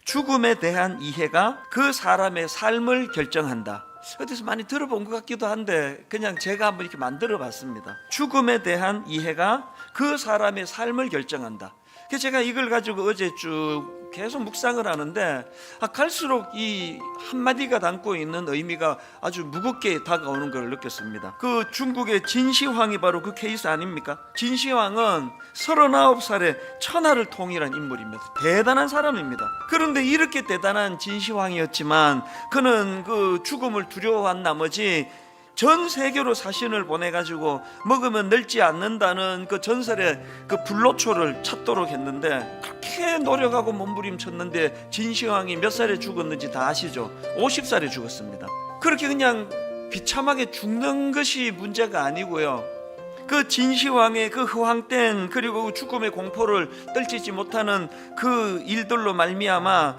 죽음에 대한 이해가 그 사람의 삶을 결정한다. 어디서 많이 들어본 것 같기도 한데 그냥 제가 한번 이렇게 만들어 봤습니다. 죽음에 대한 이해가 그 사람의 삶을 결정한다. 그래서 제가 이걸 가지고 어제 쭉 계속 묵상을 하는데 갈수록 이 한마디가 담고 있는 의미가 아주 무겁게 다가오는 걸 느꼈습니다. 그 중국의 진시황이 바로 그 케이스 아닙니까? 진시황은 39살에 천하를 통일한 인물입니다. 대단한 사람입니다. 그런데 이렇게 대단한 진시황이었지만 그는 그 죽음을 두려워한 나머지 전 세계로 사신을 보내가지고 먹으면 늙지 않는다는 그 전설의 그 불로초를 찾도록 했는데 그렇게 노력하고 몸부림쳤는데 진시황이 몇 살에 죽었는지 다 아시죠? 50살에 죽었습니다. 그렇게 그냥 비참하게 죽는 것이 문제가 아니고요, 그 진시황의 그 허황된 그리고 죽음의 공포를 떨치지 못하는 그 일들로 말미암아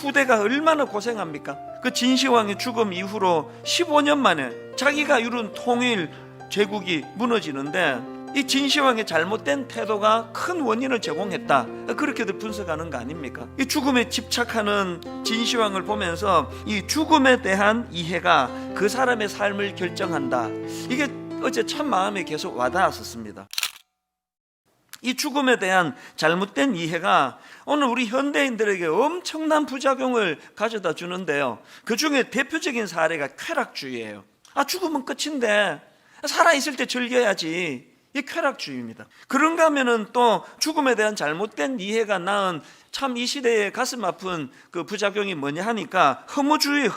후대가 얼마나 고생합니까? 그 진시황의 죽음 이후로 15년 만에 자기가 이룬 통일 제국이 무너지는데 이 진시황의 잘못된 태도가 큰 원인을 제공했다, 그렇게들 분석하는 거 아닙니까? 이 죽음에 집착하는 진시황을 보면서 이 죽음에 대한 이해가 그 사람의 삶을 결정한다, 이게 어제 참 마음에 계속 와닿았었습니다. 이 죽음에 대한 잘못된 이해가 오늘 우리 현대인들에게 엄청난 부작용을 가져다 주는데요, 그 중에 대표적인 사례가 쾌락주의예요. 죽으면 끝인데 살아있을 때 즐겨야지, 이 쾌락주의입니다. 그런가 하면은 또 죽음에 대한 잘못된 이해가 낳은 참 이 시대의 가슴 아픈 그 부작용이 뭐냐 하니까 허무주의.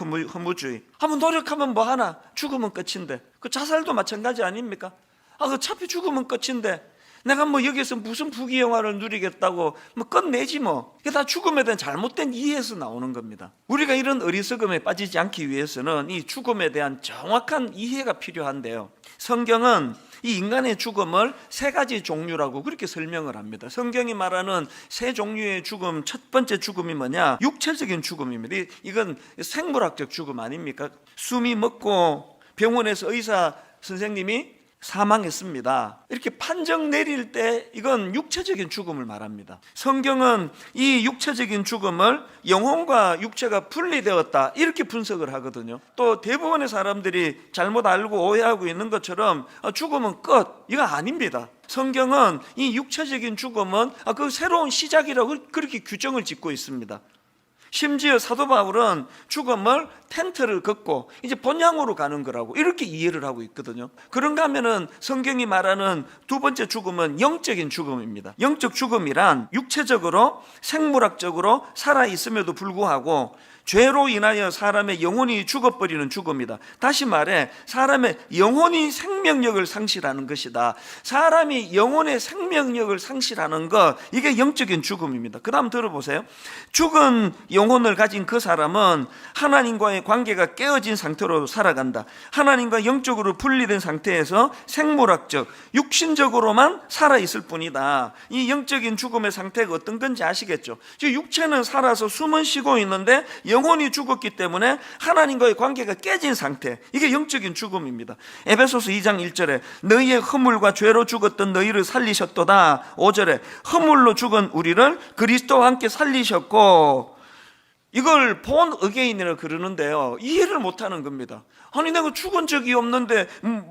한번 노력하면 뭐 하나, 죽으면 끝인데. 그 자살도 마찬가지 아닙니까? 어차피 죽으면 끝인데 내가 뭐 여기서 무슨 부귀영화를 누리겠다고 뭐 끝내지 뭐. 이게 다 죽음에 대한 잘못된 이해에서 나오는 겁니다. 우리가 이런 어리석음에 빠지지 않기 위해서는 이 죽음에 대한 정확한 이해가 필요한데요, 성경은 이 인간의 죽음을 세 가지 종류라고 그렇게 설명을 합니다. 성경이 말하는 세 종류의 죽음, 첫 번째 죽음이 뭐냐? 육체적인 죽음입니다. 이건 생물학적 죽음 아닙니까? 숨이 멎고 병원에서 의사 선생님이 사망했습니다, 이렇게 판정 내릴 때 이건 육체적인 죽음을 말합니다. 성경은 이 육체적인 죽음을 영혼과 육체가 분리되었다, 이렇게 분석을 하거든요. 또 대부분의 사람들이 잘못 알고 오해하고 있는 것처럼 죽음은 끝, 이거 아닙니다. 성경은 이 육체적인 죽음은 그 새로운 시작이라고 그렇게 규정을 짓고 있습니다. 심지어 사도 바울은 죽음을 텐트를 걷고 이제 본향으로 가는 거라고 이렇게 이해를 하고 있거든요. 그런가 하면은 성경이 말하는 두 번째 죽음은 영적인 죽음입니다. 영적 죽음이란 육체적으로 생물학적으로 살아있음에도 불구하고 죄로 인하여 사람의 영혼이 죽어버리는 죽음이다. 다시 말해 사람의 영혼이 생명력을 상실하는 것이다. 사람이 영혼의 생명력을 상실하는 것, 이게 영적인 죽음입니다. 그 다음 들어보세요. 죽은 영혼을 가진 그 사람은 하나님과의 관계가 깨어진 상태로 살아간다. 하나님과 영적으로 분리된 상태에서 생물학적, 육신적으로만 살아있을 뿐이다. 이 영적인 죽음의 상태가 어떤 건지 아시겠죠? 즉 육체는 살아서 숨은 쉬고 있는데 영혼이 죽었기 때문에 하나님과의 관계가 깨진 상태, 이게 영적인 죽음입니다. 에베소서 2장 1절에 너희의 허물과 죄로 죽었던 너희를 살리셨도다. 5절에 허물로 죽은 우리를 그리스도와 함께 살리셨고, 이걸 본 어게인이라고 그러는데요, 이해를 못하는 겁니다. 아니 내가 죽은 적이 없는데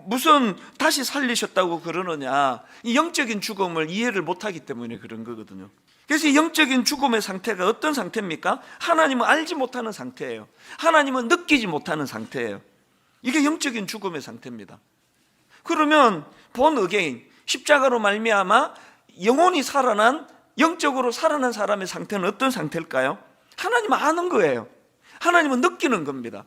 무슨 다시 살리셨다고 그러느냐. 이 영적인 죽음을 이해를 못하기 때문에 그런 거거든요. 그래서 이 영적인 죽음의 상태가 어떤 상태입니까? 하나님은 알지 못하는 상태예요. 하나님은 느끼지 못하는 상태예요. 이게 영적인 죽음의 상태입니다. 그러면 본 어게인, 십자가로 말미암아 영혼이 살아난, 영적으로 살아난 사람의 상태는 어떤 상태일까요? 하나님은 아는 거예요. 하나님은 느끼는 겁니다.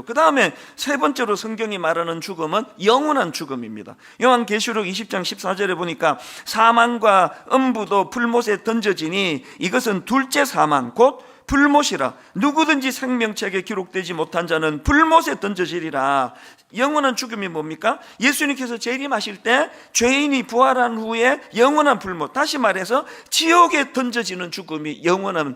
그 다음에 세 번째로 성경이 말하는 죽음은 영원한 죽음입니다. 요한계시록 20장 14절에 보니까 사망과 음부도 불못에 던져지니 이것은 둘째 사망 곧 불못이라. 누구든지 생명책에 기록되지 못한 자는 불못에 던져지리라. 영원한 죽음이 뭡니까? 예수님께서 재림하실 때 죄인이 부활한 후에 영원한 불못, 다시 말해서 지옥에 던져지는 죽음이 영원한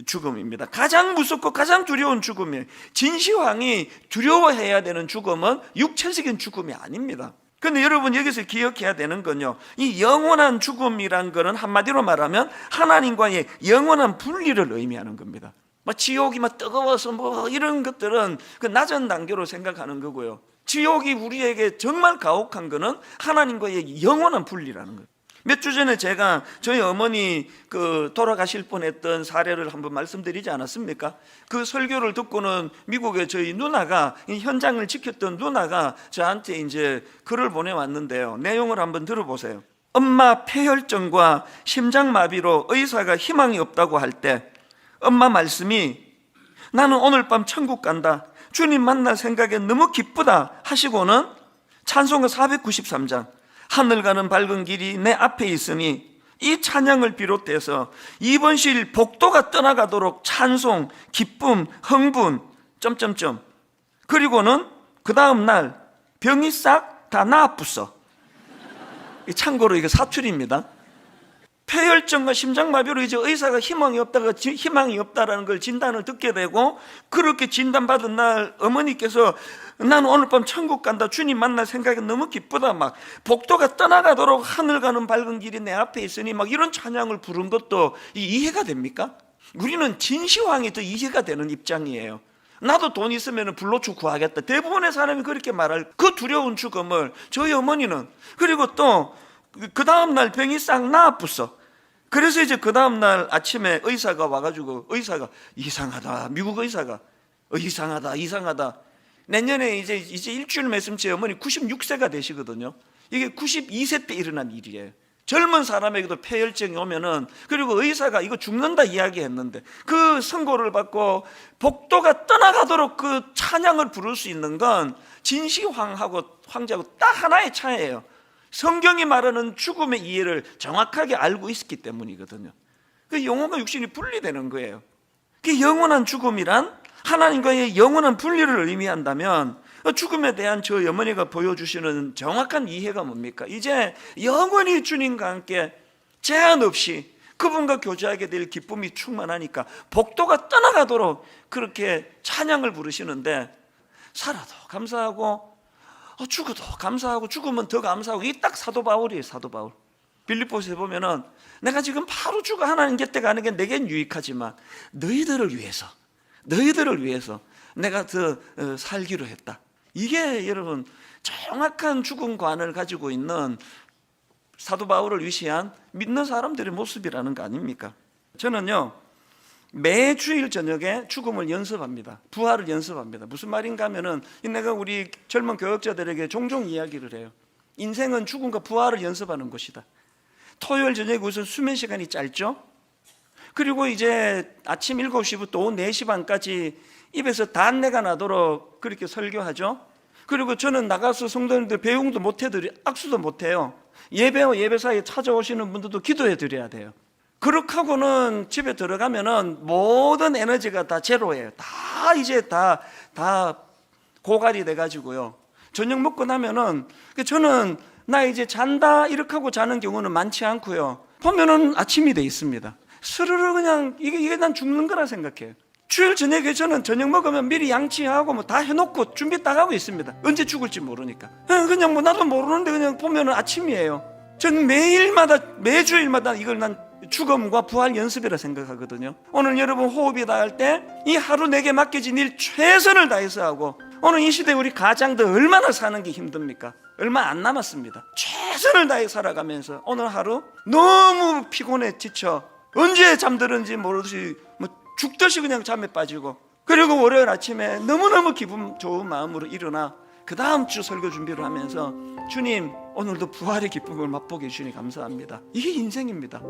죽음입니다. 가장 무섭고 가장 두려운 죽음이에요. 진시황이 두려워해야 되는 죽음은 육체적인 죽음이 아닙니다. 근데 여러분 여기서 기억해야 되는 건요, 이 영원한 죽음이란 거는 한마디로 말하면 하나님과의 영원한 분리를 의미하는 겁니다. 뭐 지옥이 막 뜨거워서 뭐 이런 것들은 그 낮은 단계로 생각하는 거고요, 지옥이 우리에게 정말 가혹한 거는 하나님과의 영원한 분리라는 거예요. 몇 주 전에 제가 저희 어머니 그 돌아가실 뻔했던 사례를 한번 말씀드리지 않았습니까? 그 설교를 듣고는 미국의 저희 누나가, 이 현장을 지켰던 누나가 저한테 이제 글을 보내왔는데요, 내용을 한번 들어보세요. 엄마 폐혈증과 심장마비로 의사가 희망이 없다고 할 때 엄마 말씀이 나는 오늘 밤 천국 간다, 주님 만날 생각에 너무 기쁘다 하시고는 찬송가 493장 하늘 가는 밝은 길이 내 앞에 있으니 이 찬양을 비롯해서 이번 실 복도가 떠나가도록 찬송, 기쁨, 흥분 점점점, 그리고는 그 다음 날 병이 싹 다 나아뿌어. 참고로 이게 사투리입니다. 폐혈증과 심장마비로 이제 의사가 희망이 없다라는 걸 진단을 듣게 되고, 그렇게 진단받은 날 어머니께서 나는 오늘 밤 천국 간다, 주님 만날 생각이 너무 기쁘다, 막 복도가 떠나가도록 하늘 가는 밝은 길이 내 앞에 있으니 막 이런 찬양을 부른 것도 이해가 됩니까? 우리는 진시황이 더 이해가 되는 입장이에요. 나도 돈 있으면 불로초 구하겠다, 대부분의 사람이 그렇게 말할 그 두려운 죽음을 저희 어머니는, 그리고 또 그 다음날 병이 싹 나아뿌어. 그래서 이제 그 다음날 아침에 의사가 와가지고, 의사가 이상하다, 미국 의사가 이상하다. 내년에 이제 일주일 있으면 어머니 96세가 되시거든요. 이게 92세 때 일어난 일이에요. 젊은 사람에게도 폐혈증이 오면은, 그리고 의사가 이거 죽는다 이야기했는데 그 선고를 받고 복도가 떠나가도록 그 찬양을 부를 수 있는 건 진시황하고 황제하고 딱 하나의 차이예요. 성경이 말하는 죽음의 이해를 정확하게 알고 있었기 때문이거든요. 그 영혼과 육신이 분리되는 거예요. 그 영원한 죽음이란 하나님과의 영원한 분리를 의미한다면, 죽음에 대한 저 어머니가 보여주시는 정확한 이해가 뭡니까? 이제 영원히 주님과 함께 제한 없이 그분과 교제하게 될 기쁨이 충만하니까 복도가 떠나가도록 그렇게 찬양을 부르시는데, 살아도 감사하고 죽어도 감사하고 죽으면 더 감사하고, 이 딱 사도 바울이에요. 사도 바울 빌립보서에 보면은 내가 지금 바로 죽어 하나님 곁에 가는 게 내겐 유익하지만 너희들을 위해서 내가 더 살기로 했다. 이게 여러분 정확한 죽음관을 가지고 있는 사도 바울을 위시한 믿는 사람들의 모습이라는 거 아닙니까? 저는요 매주일 저녁에 죽음을 연습합니다. 부활을 연습합니다. 무슨 말인가 하면은, 내가 우리 젊은 교역자들에게 종종 이야기를 해요. 인생은 죽음과 부활을 연습하는 것이다. 토요일 저녁에 우선 수면 시간이 짧죠. 그리고 이제 아침 7시부터 오후 4시 반까지 입에서 단내가 나도록 그렇게 설교하죠. 그리고 저는 나가서 성도님들 배웅도 악수도 못해요. 예배와 예배 사이에 찾아오시는 분들도 기도해 드려야 돼요. 그렇게 하고는 집에 들어가면은 모든 에너지가 다 제로예요. 다 고갈이 돼가지고요. 저녁 먹고 나면은, 저는 나 이제 잔다 이렇게 하고 자는 경우는 많지 않고요. 보면은 아침이 돼 있습니다. 스르르 그냥 이게 난 죽는 거라 생각해요. 주일 저녁에 저는 저녁 먹으면 미리 양치하고 뭐 다 해놓고 준비 딱 하고 있습니다. 언제 죽을지 모르니까. 그냥 뭐 나도 모르는데 그냥 보면은 아침이에요. 전 매주일마다 이걸 난 죽음과 부활 연습이라 생각하거든요. 오늘 여러분 호흡이 닿을 때 이 하루 내게 맡겨진 일 최선을 다해서 하고, 오늘 이 시대 우리 가장들 얼마나 사는 게 힘듭니까? 얼마 안 남았습니다. 최선을 다해 살아가면서 오늘 하루 너무 피곤해 지쳐 언제 잠들었는지 모르듯이 뭐 죽듯이 그냥 잠에 빠지고, 그리고 월요일 아침에 너무너무 기분 좋은 마음으로 일어나 그 다음 주 설교 준비를 하면서 주님 오늘도 부활의 기쁨을 맛보게 해주시니 감사합니다. 이게 인생입니다.